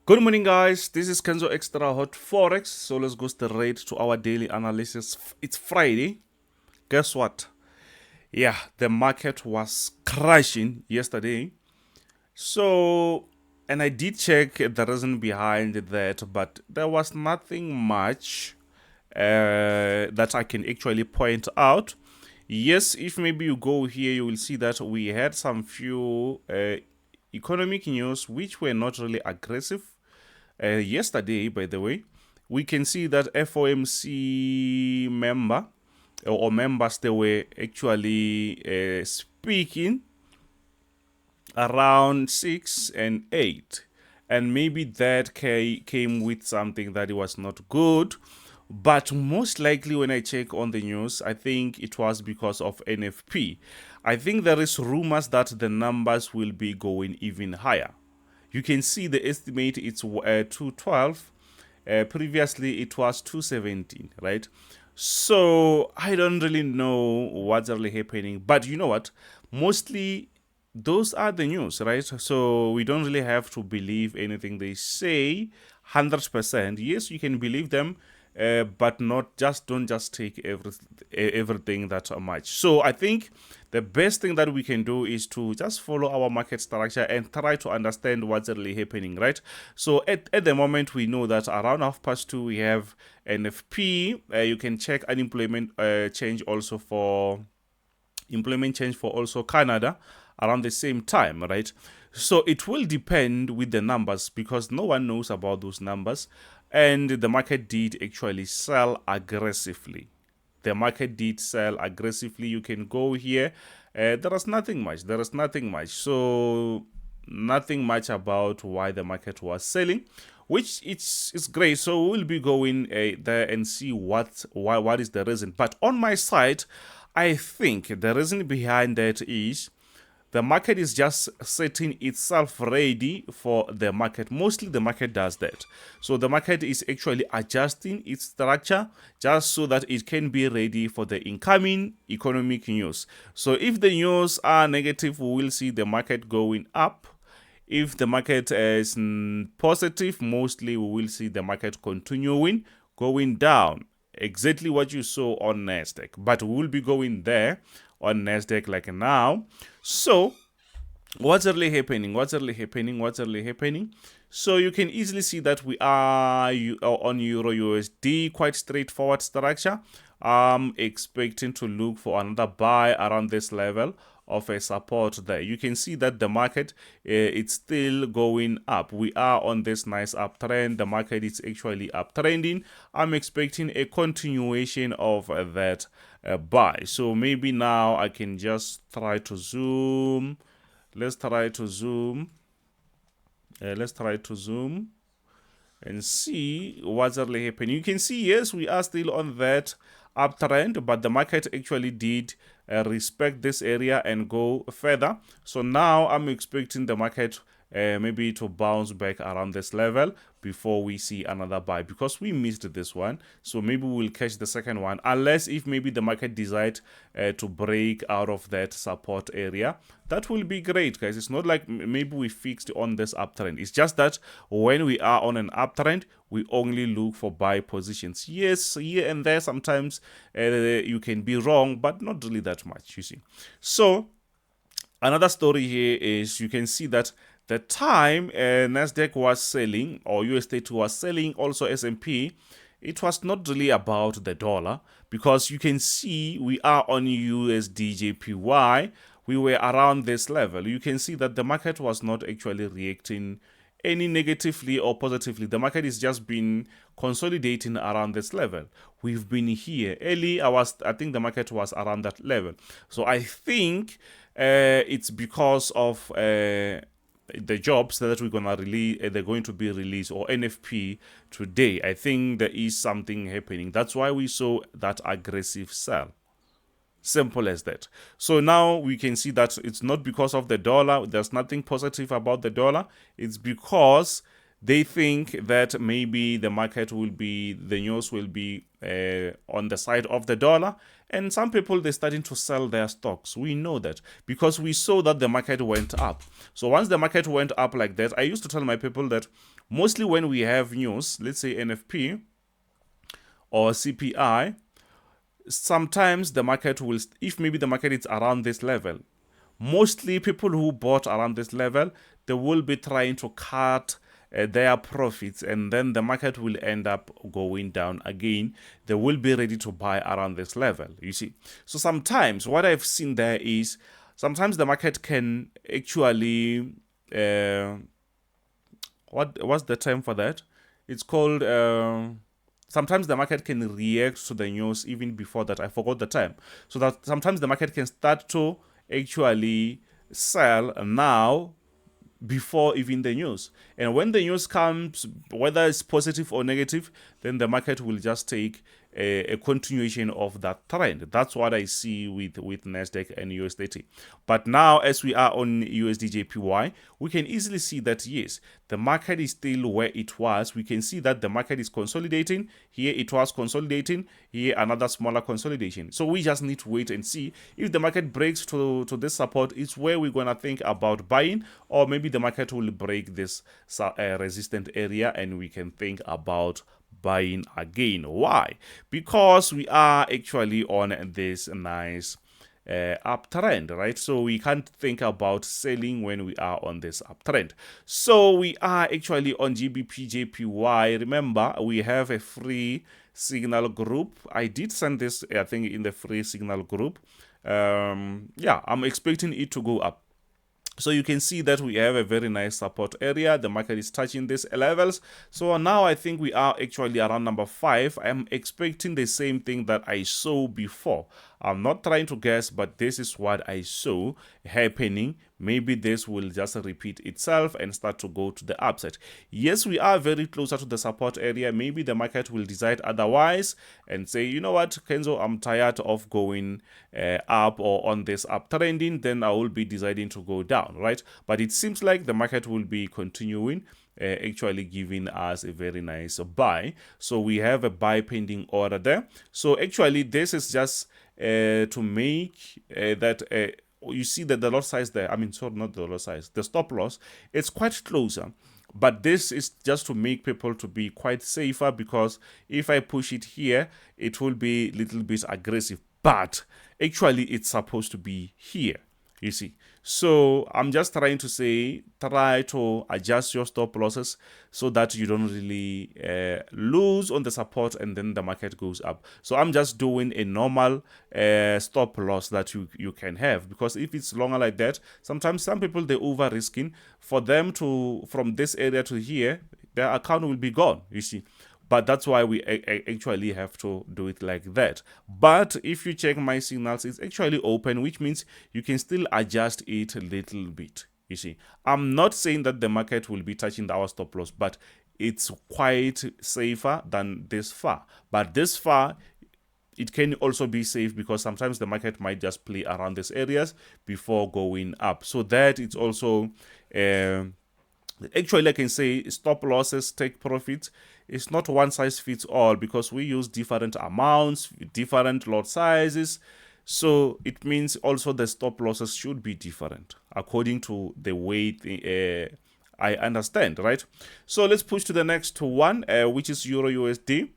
Good morning, guys. This is Kenzo Xtrahot Forex. So let's go straight to our daily analysis. It's Friday. Guess what? Yeah, the market was crashing yesterday. So, and I did check the reason behind that, but there was nothing much that I can actually point out. Yes, if maybe you go here, you will see that we had some few economic news which were not really aggressive. Yesterday, by the way, we can see that FOMC members, they were actually speaking around 6 and 8, and maybe that came with something that was not good. But most likely, when I check on the news, I think it was because of NFP. I think there is rumors that the numbers will be going even higher. You can see the estimate, it's 212. Previously, it was 217, right? So I don't really know what's really happening. But you know what? Mostly, those are the news, right? So we don't really have to believe anything they say 100%. Yes, you can believe them, but don't just take everything that much. So I think the best thing that we can do is to just follow our market structure and try to understand what's really happening, right? So at the moment, we know that around 2:30 we have NFP. You can check unemployment change also for employment change for also Canada around the same time, right? So it will depend with the numbers because no one knows about those numbers, and the market did actually sell aggressively. The market did sell aggressively. You can go here. There is nothing much. So nothing much about why the market was selling, which it's great. So we'll be going there and see what is the reason. But on my side, I think the reason behind that is the market is just setting itself ready for the market. Mostly the market does that. So the market is actually adjusting its structure just so that it can be ready for the incoming economic news. So if the news are negative, we will see the market going up. If the market is positive, mostly we will see the market continuing going down. Exactly what you saw on Nasdaq. But we will be going there on Nasdaq like now. So what's really happening? So you can easily see that we are on Euro USD, quite straightforward structure. I'm expecting to look for another buy around this level of a support there. You can see that the market it's still going up. We are on this nice uptrend. The market is actually uptrending. I'm expecting a continuation of that buy. So maybe now I can just try to zoom. Let's try to zoom and see what's really happening. You can see, yes, we are still on that uptrend, but the market actually did respect this area and go further. So now I'm expecting the market maybe to bounce back around this level before we see another buy, because we missed this one. So maybe we'll catch the second one, unless if maybe the market decides to break out of that support area. That will be great, guys. It's not like maybe we fixed on this uptrend. It's just that when we are on an uptrend, we only look for buy positions. Yes, here and there sometimes you can be wrong, but not really that much, you see. So another story here is you can see that the time Nasdaq was selling, or US30 was selling, also S&P, it was not really about the dollar, because you can see we are on USD/JPY. We were around this level. You can see that the market was not actually reacting any negatively or positively. The market is just been consolidating around this level. We've been here early. I think the market was around that level. So I think it's because of the jobs that we're gonna release, they're going to be released, or NFP today. I think there is something happening. That's why we saw that aggressive sell. Simple as that. So now we can see that it's not because of the dollar. There's nothing positive about the dollar. It's because they think that maybe the market will be, the news will be on the side of the dollar, and some people, they're starting to sell their stocks. We know that because we saw that the market went up. So once the market went up like that, I used to tell my people that mostly when we have news, let's say NFP or CPI, sometimes the market will, if maybe the market is around this level, mostly people who bought around this level, they will be trying to cut their profits, and then the market will end up going down again. They will be ready to buy around this level, you see. So sometimes what I've seen there is sometimes the market can actually what's the term for that? It's called sometimes the market can react to the news even before that. I forgot the term. So that sometimes the market can start to actually sell now before even the news. And when the news comes, whether it's positive or negative, then the market will just take a continuation of that trend. That's what I see with Nasdaq and US30. But now, as we are on USD/JPY, we can easily see that yes, the market is still where it was. We can see that the market is consolidating. Here it was consolidating. Here another smaller consolidation. So we just need to wait and see if the market breaks to this support. It's where we're gonna think about buying, or maybe the market will break this resistant area and we can think about buying again. Why? Because we are actually on this nice uptrend, right? So we can't think about selling when we are on this uptrend. So we are actually on GBP/JPY. Remember, we have a free signal group. I did send this, I think, in the free signal group. Yeah, I'm expecting it to go up. So you can see that we have a very nice support area. The market is touching these levels. So now I think we are actually around number 5. I'm expecting the same thing that I saw before. I'm not trying to guess, but this is what I saw happening. Maybe this will just repeat itself and start to go to the upside. Yes, we are very closer to the support area. Maybe the market will decide otherwise and say, you know what, Kenzo, I'm tired of going up or on this uptrending. Then I will be deciding to go down, right? But it seems like the market will be continuing, actually giving us a very nice buy. So we have a buy pending order there. So actually this is just to make that you see that the lot size there, I mean, sorry, not the lot size, the stop loss, it's quite closer. But this is just to make people to be quite safer, because if I push it here, it will be a little bit aggressive. But actually, it's supposed to be here, you see. So I'm just trying to say, try to adjust your stop losses so that you don't really lose on the support and then the market goes up. So I'm just doing a normal stop loss that you can have, because if it's longer like that, sometimes some people, they're over risking. For them to, from this area to here, their account will be gone, you see. But that's why we actually have to do it like that. But if you check my signals, it's actually open, which means you can still adjust it a little bit, you see. I'm not saying that the market will be touching our stop loss, but it's quite safer than this far. But this far, it can also be safe, because sometimes the market might just play around these areas before going up. So that it's also actually, I can say stop losses, take profits. It's not one size fits all, because we use different amounts, different lot sizes. So it means also the stop losses should be different according to the way I understand, right? So let's push to the next one, which is Euro USD.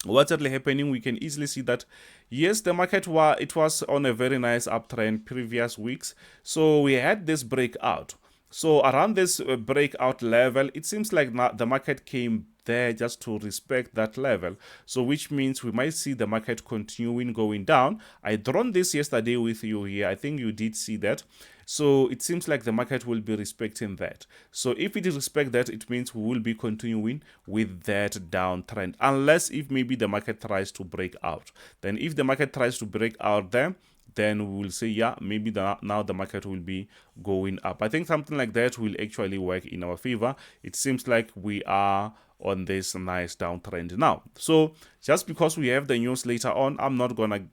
What's actually happening? We can easily see that yes, the market was on a very nice uptrend previous weeks. So we had this breakout. So around this breakout level, it seems like the market came there just to respect that level. So which means we might see the market continuing going down. I drawn this yesterday with you here. I think you did see that. So it seems like the market will be respecting that. So if it respects that, it means we will be continuing with that downtrend, unless if maybe the market tries to break out. Then if the market tries to break out there, then we will say, yeah, maybe now the market will be going up. I think something like that will actually work in our favor. It seems like we are on this nice downtrend now. So just because we have the news later on, I'm not gonna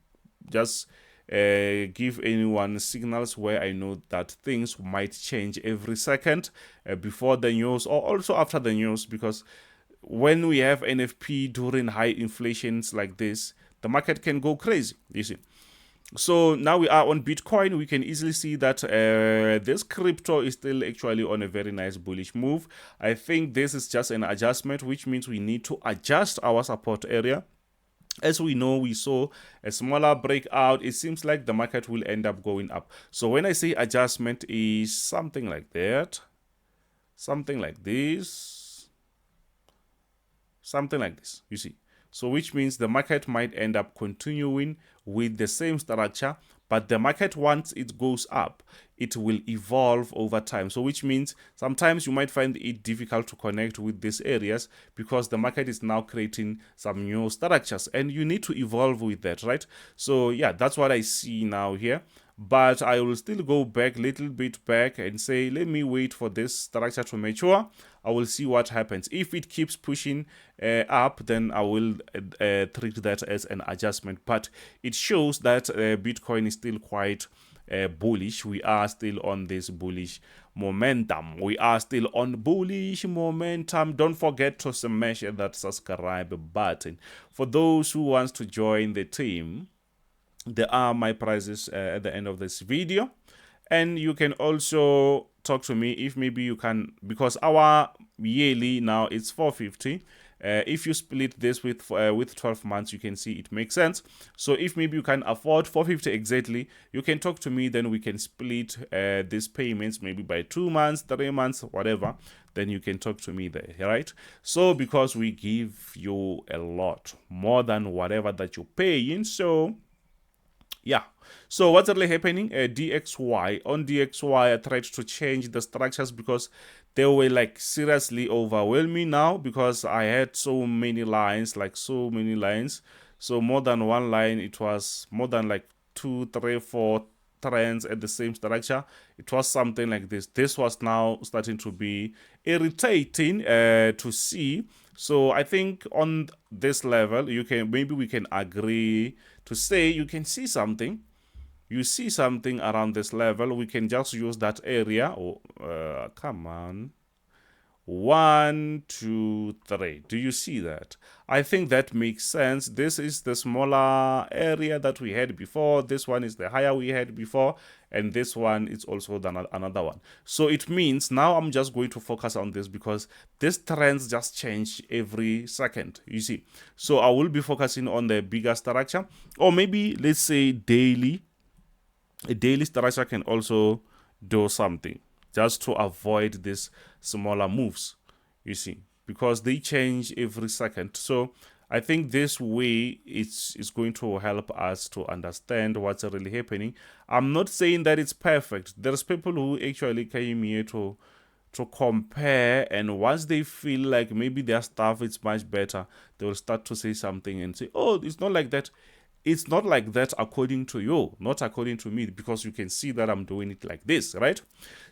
just give anyone signals where I know that things might change every second before the news or also after the news, because when we have NFP during high inflations like this, the market can go crazy, you see. So now we are on Bitcoin. We can easily see that this crypto is still actually on a very nice bullish move. I think this is just an adjustment, which means we need to adjust our support area. As we know, we saw a smaller breakout. It seems like the market will end up going up. So when I say adjustment, is something like that, something like this, something like this, you see. So which means the market might end up continuing with the same structure, but the market, once it goes up, it will evolve over time. So which means sometimes you might find it difficult to connect with these areas because the market is now creating some new structures and you need to evolve with that, right? So yeah, that's what I see now here. But I will still go back a little bit back and say, let me wait for this structure to mature. I will see what happens. If it keeps pushing up, then I will treat that as an adjustment. But it shows that Bitcoin is still quite bullish. We are still on this bullish momentum. We are still on bullish momentum. Don't forget to smash that subscribe button. For those who wants to join the team, there are my prices at the end of this video, and you can also talk to me if maybe you can, because our yearly now it's 450. If you split this with 12 months, you can see it makes sense. So if maybe you can afford 450 exactly, you can talk to me, then we can split these payments maybe by 2 months, 3 months, whatever. Then you can talk to me there, right? So because we give you a lot more than whatever that you're paying, so yeah. So what's really happening? DXY. On DXY, I tried to change the structures because they were like seriously overwhelming now, because I had so many lines, like so many lines. So more than one line, it was more than like 2, 3, 4 trends at the same structure. It was something like this. This was now starting to be irritating to see. So I think on this level, you can, maybe we can agree to say you can see something. You see something around this level. We can just use that area. Oh, come on. 1, 2, 3. Do you see that? I think that makes sense. This is the smaller area that we had before. This one is the higher we had before. And this one is also another one. So it means now I'm just going to focus on this because these trends just change every second, you see. So I will be focusing on the bigger structure, or maybe let's say daily. A daily structure can also do something, just to avoid these smaller moves, you see, because they change every second. So I think this way is going to help us to understand what's really happening. I'm not saying that it's perfect. There's people who actually came here to compare, and once they feel like maybe their stuff is much better, they will start to say something and say, oh, it's not like that. It's not like that according to you, not according to me, because you can see that I'm doing it like this, right?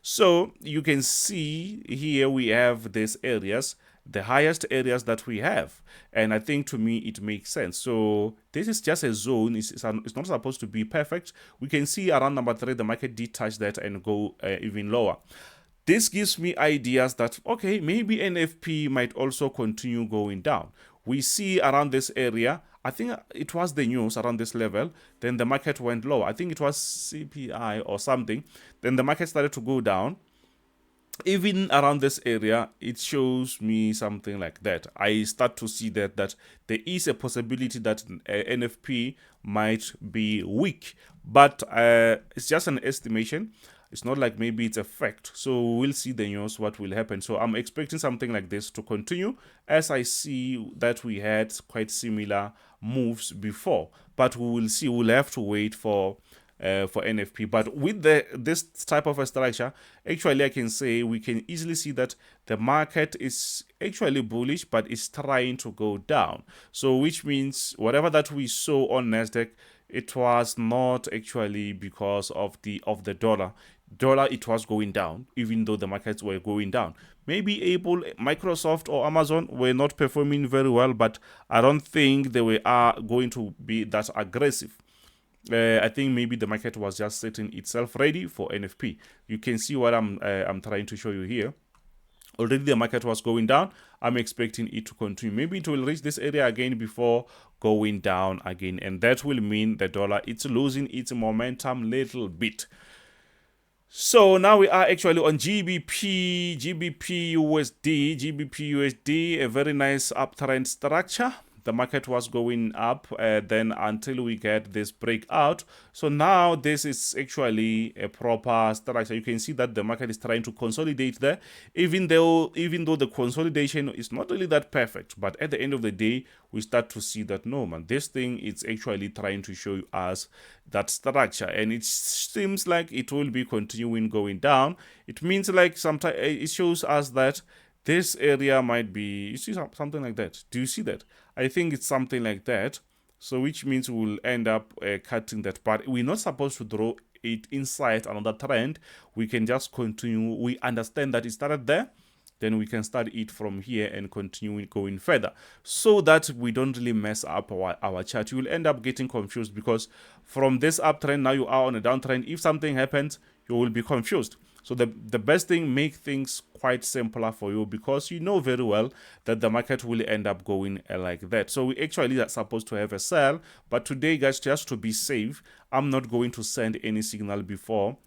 So you can see here we have these areas, the highest areas that we have. And I think to me, it makes sense. So this is just a zone. It's not supposed to be perfect. We can see around number 3, the market did touch that and go even lower. This gives me ideas that, okay, maybe NFP might also continue going down. We see around this area, I think it was the news around this level, then the market went low. I think it was CPI or something. Then the market started to go down. Even around this area, it shows me something like that. I start to see that there is a possibility that NFP might be weak. But it's just an estimation. It's not like maybe it's a fact. So we'll see the news, what will happen. So I'm expecting something like this to continue, as I see that we had quite similar moves before. But we will see. We'll have to wait for NFP. But with this type of a structure, actually I can say we can easily see that the market is actually bullish, but it's trying to go down. So which means whatever that we saw on Nasdaq, it was not actually because of the dollar. It was going down, even though the markets were going down. Maybe Apple, Microsoft, or Amazon were not performing very well, but I don't think they are going to be that aggressive. I think maybe the market was just setting itself ready for NFP. You can see what I'm trying to show you here. Already the market was going down. I'm expecting it to continue. Maybe it will reach this area again before going down again, and that will mean the dollar it's losing its momentum little bit. So now we are actually on GBP USD, a very nice uptrend structure. The market was going up then until we get this breakout. So now this is actually a proper structure. You can see that the market is trying to consolidate there, even though the consolidation is not really that perfect. But at the end of the day, we start to see that no, man, this thing is actually trying to show us that structure, and it seems like it will be continuing going down. It means like sometimes it shows us that this area might be, you see something like that. Do you see that? I think it's something like that. So which means we'll end up cutting that part. We're not supposed to draw it inside another trend. We can just continue. We understand that it started there. Then we can start it from here and continue going further, so that we don't really mess up our chart. You will end up getting confused because from this uptrend, now you are on a downtrend. If something happens, you will be confused. So the best thing, make things quite simpler for you, because you know very well that the market will end up going like that. So we actually are supposed to have a sell, but today, guys, just to be safe, I'm not going to send any signal before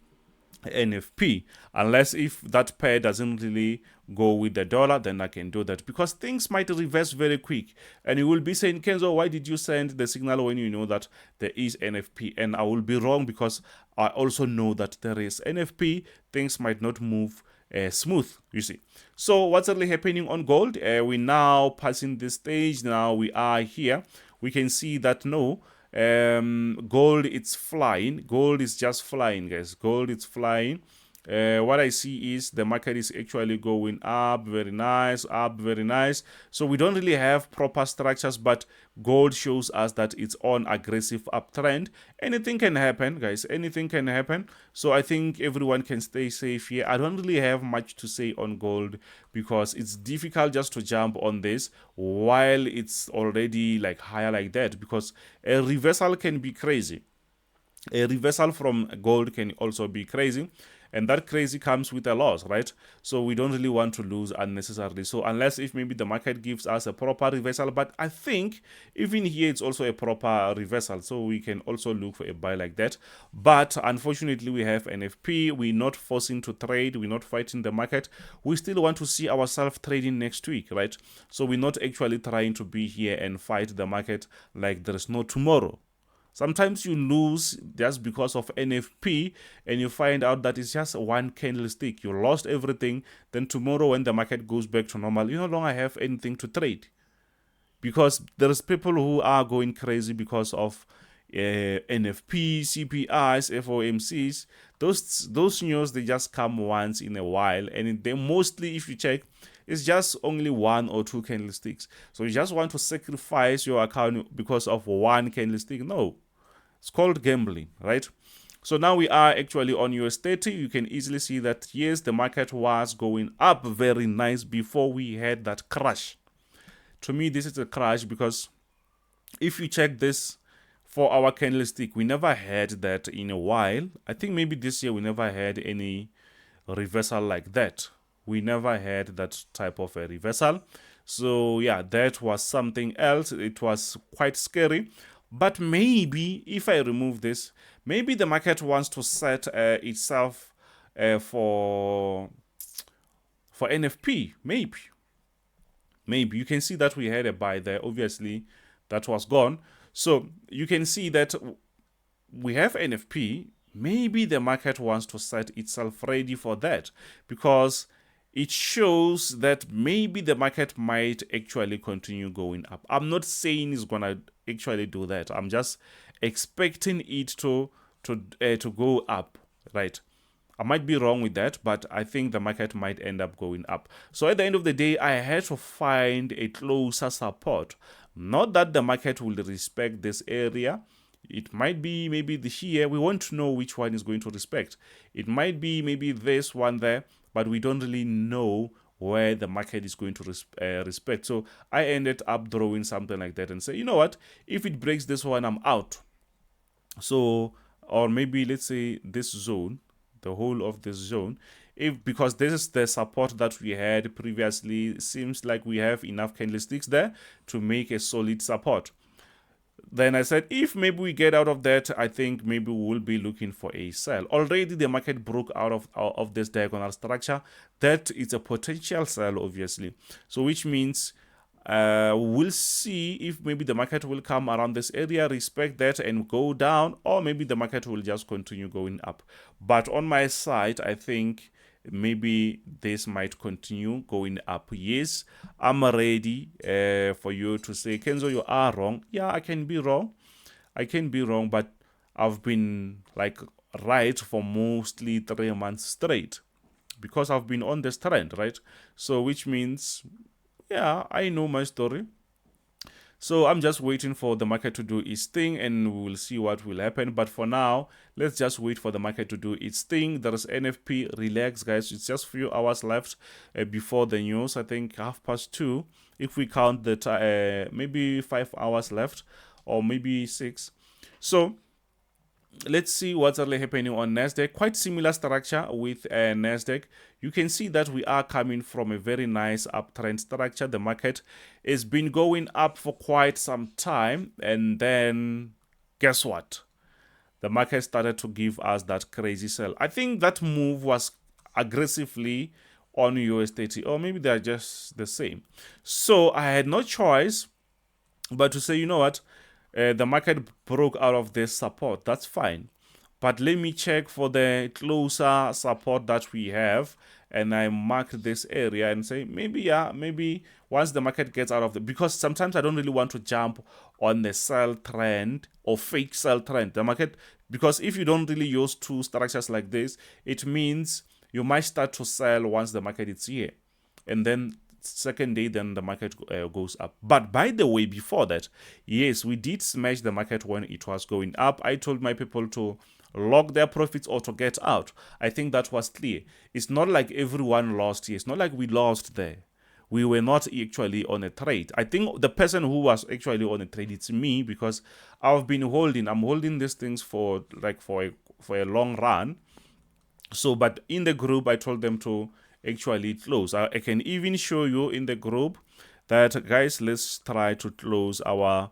NFP, unless if that pair doesn't really go with the dollar, then I can do that, because things might reverse very quick and you will be saying, Kenzo, why did you send the signal when you know that there is NFP? And I will be wrong, because I also know that there is NFP. Things might not move smooth, you see. So what's really happening on gold? We're now passing this stage. Now we are here. We can see that no, gold, it's flying. Gold is just flying, guys. Gold, it's flying. What I see is the market is actually going up, very nice, up, very nice. So we don't really have proper structures, but gold shows us that it's on aggressive uptrend. Anything can happen, guys. Anything can happen. So I think everyone can stay safe here. I don't really have much to say on gold, because it's difficult just to jump on this while it's already like higher like that, because a reversal can be crazy. A reversal from gold can also be crazy, and that crazy comes with a loss, right? So we don't really want to lose unnecessarily. So unless if maybe the market gives us a proper reversal, but I think even here it's also a proper reversal, so we can also look for a buy like that. But unfortunately, we have NFP. We're not forcing to trade. We're not fighting the market. We still want to see ourselves trading next week, right? So we're not actually trying to be here and fight the market like there is no tomorrow. Sometimes you lose just because of NFP, and you find out that it's just one candlestick. You lost everything. Then tomorrow, when the market goes back to normal, you no longer have anything to trade, because there's people who are going crazy because of NFP, CPIs, FOMCs. Those news, they just come once in a while, and they mostly, if you check, it's just only one or two candlesticks. So you just want to sacrifice your account because of one candlestick? No. It's called gambling, right? So now we are actually on US30. You can easily see that, yes, the market was going up very nice before we had that crash. To me, this is a crash, because if you check this 4-hour candlestick, we never had that in a while. I think maybe this year we never had any reversal like that. We never had that type of a reversal. So yeah, that was something else. It was quite scary. But maybe if I remove this, maybe the market wants to set itself for NFP. Maybe you can see that we had a buy there. Obviously, that was gone. So you can see that we have NFP. Maybe the market wants to set itself ready for that, because it shows that maybe the market might actually continue going up. I'm not saying it's gonna actually do that. I'm just expecting it to go up, right? I might be wrong with that, but I think the market might end up going up. So at the end of the day, I had to find a closer support. Not that the market will respect this area. It might be maybe here. We want to know which one is going to respect. It might be maybe this one there, but we don't really know where the market is going to respect. So I ended up drawing something like that and say, you know what, if it breaks this one, I'm out. So, or maybe let's say this zone, the whole of this zone, if because this is the support that we had previously, seems like we have enough candlesticks there to make a solid support. Then I said, if maybe we get out of that, I think maybe we will be looking for a sell. Already the market broke out of this diagonal structure. That is a potential sell, obviously. So which means we'll see if maybe the market will come around this area, respect that and go down, or maybe the market will just continue going up. But on my side, I think maybe this might continue going up. Yes, I'm ready for you to say, Kenzo, you are wrong. Yeah, I can be wrong. I can be wrong, but I've been like right for mostly 3 months straight because I've been on this trend, right? So which means, yeah, I know my story. So I'm just waiting for the market to do its thing and we will see what will happen. But for now, let's just wait for the market to do its thing. There is NFP. Relax, guys. It's just a few hours left before the news. I think 2:30. If we count that, maybe 5 hours left or maybe 6. So let's see what's really happening on Nasdaq. Quite similar structure with Nasdaq. You can see that we are coming from a very nice uptrend structure. The market has been going up for quite some time, and then guess what? The market started to give us that crazy sell. I think that move was aggressively on US30, or maybe they're just the same. So I had no choice but to say, you know what? The market broke out of this support. That's fine. But let me check for the closer support that we have. And I mark this area and say, maybe, yeah, maybe once the market gets out of the... Because sometimes I don't really want to jump on the sell trend or fake sell trend. The market... Because if you don't really use two structures like this, it means you might start to sell once the market is here. And then second day, then the market goes up. But by the way, before that, yes, we did smash the market when it was going up. I told my people to lock their profits or to get out. I think that was clear. It's not like everyone lost here. It's not like we lost there. We were not actually on a trade. I think the person who was actually on a trade, it's me, because I've been holding. I'm holding these things for like for a long run. So, but in the group, I told them to actually close. I can even show you in the group that, guys, let's try to close our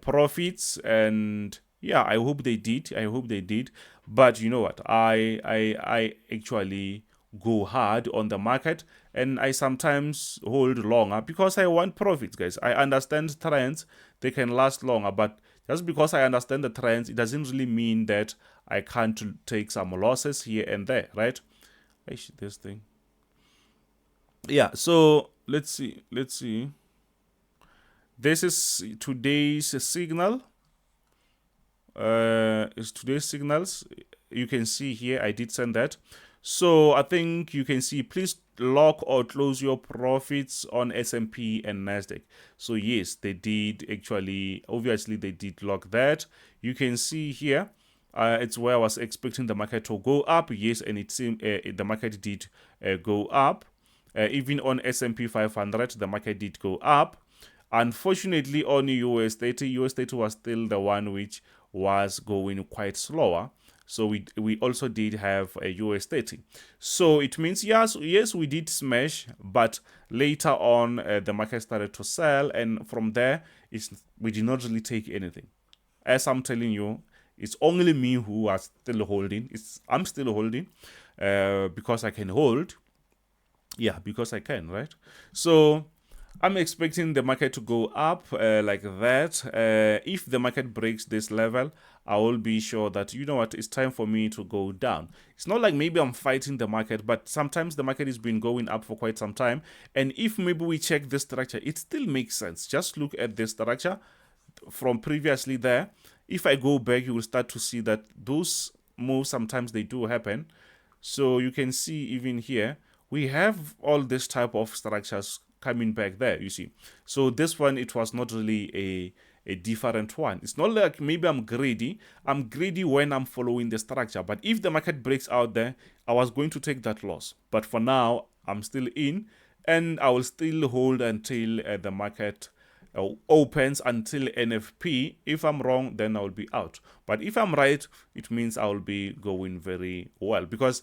profits. And yeah, I hope they did. I hope they did. But you know what? I actually go hard on the market, and I sometimes hold longer because I want profits, guys. I understand trends, they can last longer, but just because I understand the trends, it doesn't really mean that I can't take some losses here and there, right? This thing. Yeah, so let's see. This is today's signal. Is today's signals. You can see here, I did send that. So I think you can see, please lock or close your profits on S&P and Nasdaq. So yes, they did actually, obviously they did lock that. You can see here, it's where I was expecting the market to go up. Yes, and it seemed the market did go up. Even on S&P 500, the market did go up. Unfortunately, on US30 was still the one which was going quite slower. So we also did have a US30. So it means, yes, we did smash, but later on the market started to sell, and from there we did not really take anything. As I'm telling you, it's only me who was still holding. I'm still holding because I can hold. Yeah, because I can, right? So I'm expecting the market to go up like that. If the market breaks this level, I will be sure that, you know what, it's time for me to go down. It's not like maybe I'm fighting the market, but sometimes the market has been going up for quite some time. And if maybe we check this structure, it still makes sense. Just look at this structure from previously there. If I go back, you will start to see that those moves, sometimes they do happen. So you can see even here, we have all this type of structures coming back there, you see. So this one, it was not really a different one. It's not like maybe I'm greedy. I'm greedy when I'm following the structure. But if the market breaks out there, I was going to take that loss. But for now, I'm still in, and I will still hold until the market opens, until NFP. If I'm wrong, then I will be out. But if I'm right, it means I will be going very well, because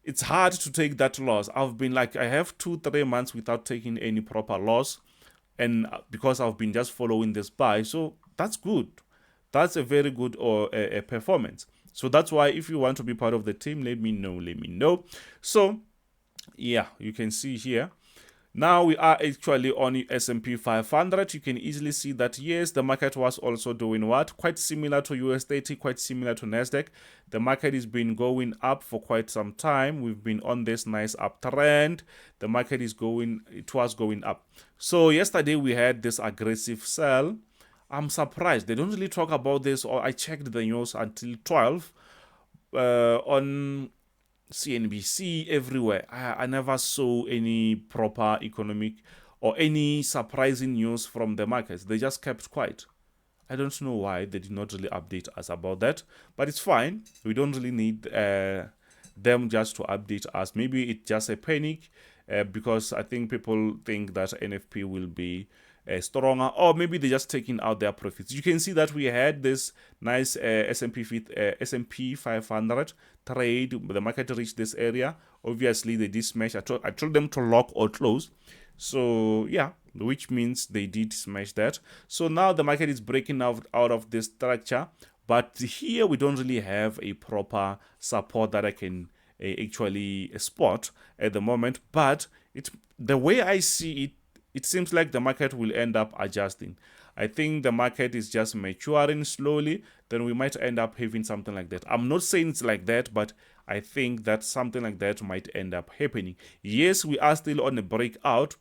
it's hard to take that loss. I've been like, I have 2-3 months without taking any proper loss, and because I've been just following this buy, so that's good. That's a very good or a performance. So that's why if you want to be part of the team, let me know. So yeah, you can see here now we are actually on S&P 500. You can easily see that yes, the market was also doing what? Quite similar to US30, quite similar to Nasdaq. The market has been going up for quite some time. We've been on this nice uptrend. The market is going, it was going up. So yesterday we had this aggressive sell. I'm surprised they don't really talk about this, or I checked the news until 12 on CNBC, everywhere. I never saw any proper economic or any surprising news from the markets. They just kept quiet. I don't know why they did not really update us about that, but it's fine. We don't really need them just to update us. Maybe it's just a panic because I think people think that NFP will be stronger, or maybe they're just taking out their profits. You can see that we had this nice S&P 500 trade. The market reached this area. Obviously they did smash. I told them to lock or close, so yeah, which means they did smash that. So now the market is breaking out of this structure, but here we don't really have a proper support that I can actually spot at the moment. But the way I see it, it seems like the market will end up adjusting. I think the market is just maturing slowly. Then we might end up having something like that. I'm not saying it's like that, but I think that something like that might end up happening. Yes, we are still on a breakout.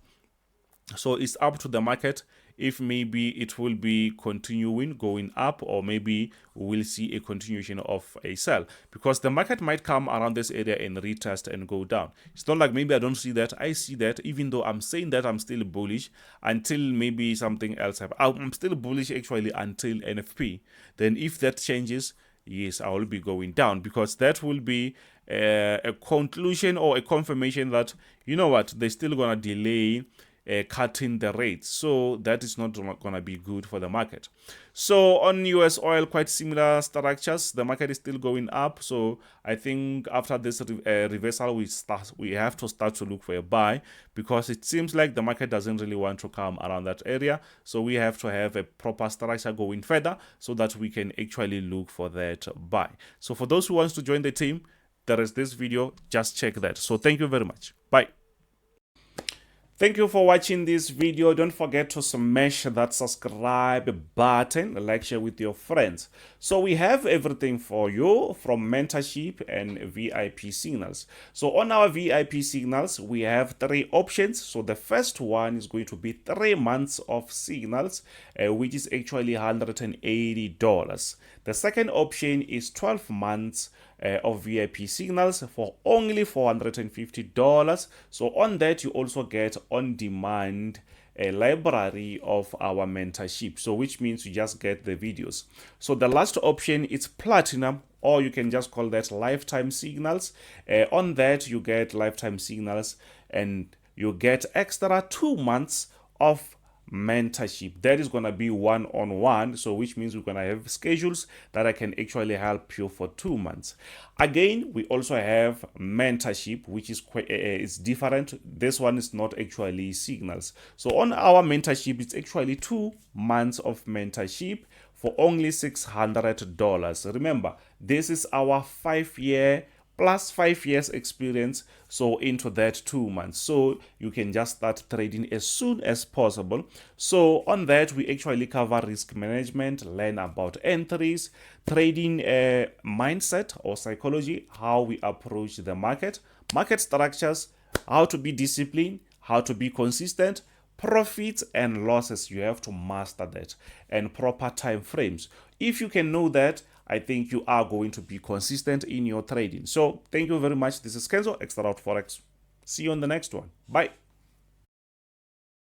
So it's up to the market if maybe it will be continuing going up, or maybe we'll see a continuation of a sell, because the market might come around this area and retest and go down. It's not like maybe I don't see that. I see that, even though I'm saying that I'm still bullish until maybe something else happens. I'm still bullish actually until NFP. Then if that changes, yes, I will be going down, because that will be a conclusion or a confirmation that, you know what, they're still gonna delay cutting the rates. So that is not going to be good for the market. So on US oil, quite similar structures. The market is still going up. So I think after this reversal, we have to start to look for a buy, because it seems like the market doesn't really want to come around that area. So we have to have a proper structure going further so that we can actually look for that buy. So for those who wants to join the team, there is this video. Just check that. So thank you very much. Bye. Thank you for watching this video. Don't forget to smash that subscribe button, like, share with your friends. So we have everything for you, from mentorship and VIP signals. So on our VIP signals, we have 3 options. So the first one is going to be 3 months of signals, which is actually $180. The second option is 12 months of VIP signals for only $450. So on that, you also get on-demand a library of our mentorship, so which means you just get the videos. So the last option is platinum, or you can just call that lifetime signals. On that, you get lifetime signals and you get extra 2 months of mentorship. That is going to be one-on-one, so which means we're going to have schedules that I can actually help you for 2 months. Again, we also have mentorship, which is quite it's different. This one is not actually signals. So on our mentorship, it's actually 2 months of mentorship for only $600. Remember, this is our 5-year plus 5 years experience, so into that 2 months, so you can just start trading as soon as possible. So on that, we actually cover risk management, learn about entries, trading mindset or psychology, how we approach the market structures, how to be disciplined, how to be consistent, profits and losses. You have to master that, and proper time frames. If you can know that, I think you are going to be consistent in your trading. So thank you very much. This is Kenzo, Xtrahot Forex. See you on the next one. Bye.